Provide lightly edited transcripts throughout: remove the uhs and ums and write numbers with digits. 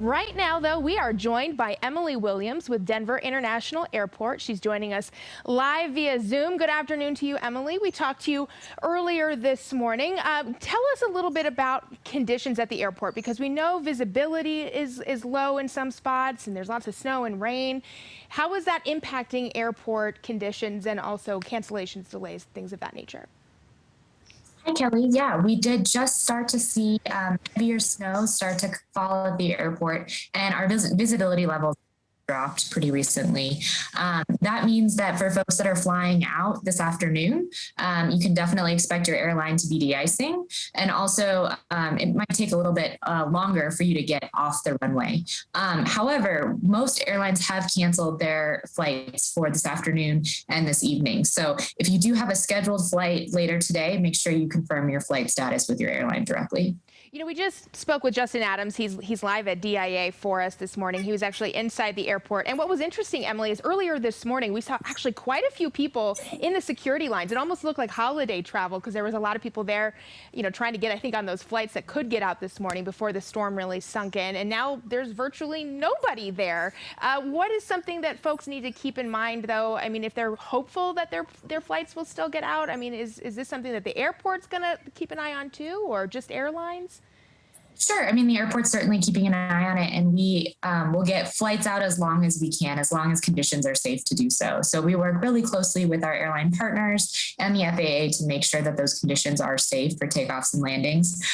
Right now, though, we are joined by Emily Williams with Denver International Airport. She's joining us live via Zoom. Good afternoon to you, Emily. We talked to you earlier this morning. Tell us a little bit about conditions at the airport, because we know visibility is low in some spots and there's lots of snow and rain. How is that impacting airport conditions and also cancellations, delays, things of that nature? Hi, Kelly. Yeah, we did just start to see heavier snow start to fall at the airport, and our visibility levels dropped pretty recently. That means that for folks that are flying out this afternoon, you can definitely expect your airline to be de-icing. And also, it might take a little bit longer for you to get off the runway. However, most airlines have canceled their flights for this afternoon and this evening. So if you do have a scheduled flight later today, make sure you confirm your flight status with your airline directly. You know, we just spoke with Justin Adams. He's live at DIA for us this morning. He was actually inside the airport. And what was interesting, Emily, is earlier this morning, we saw actually quite a few people in the security lines. It almost looked like holiday travel because there was a lot of people there, you know, trying to get, I think, on those flights that could get out this morning before the storm really sunk in. And now there's virtually nobody there. What is something that folks need to keep in mind, though? I mean, if they're hopeful that their flights will still get out, I mean, is this something that the airport's going to keep an eye on, too, or just airlines? Sure. I mean, the airport's certainly keeping an eye on it, and we will get flights out as long as we can, as long as conditions are safe to do so. So we work really closely with our airline partners and the FAA to make sure that those conditions are safe for takeoffs and landings.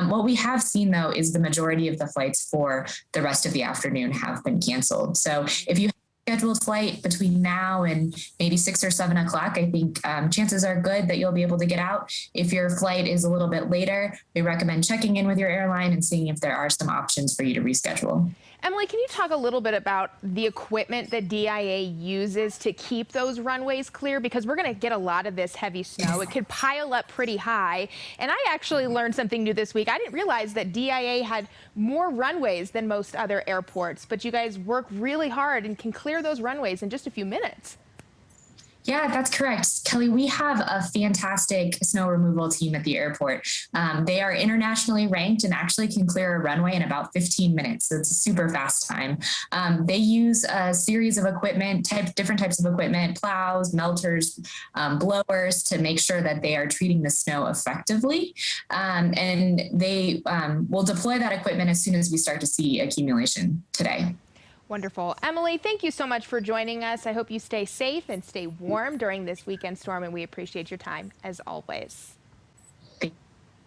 What we have seen, though, is the majority of the flights for the rest of the afternoon have been canceled. So if you scheduled flight between now and maybe 6 or 7 o'clock, I think chances are good that you'll be able to get out. If your flight is a little bit later, we recommend checking in with your airline and seeing if there are some options for you to reschedule. Emily, can you talk a little bit about the equipment that DIA uses to keep those runways clear? Because we're going to get a lot of this heavy snow. It could pile up pretty high. And I actually learned something new this week. I didn't realize that DIA had more runways than most other airports, but you guys work really hard and can clear those runways in just a few minutes. Yeah, that's correct. Kelly, we have a fantastic snow removal team at the airport. They are internationally ranked and actually can clear a runway in about 15 minutes. So it's a super fast time. They use a series of equipment, different types of equipment, plows, melters, blowers, to make sure that they are treating the snow effectively. And they will deploy that equipment as soon as we start to see accumulation today. Wonderful. Emily, thank you so much for joining us. I hope you stay safe and stay warm during this weekend storm, and we appreciate your time as always.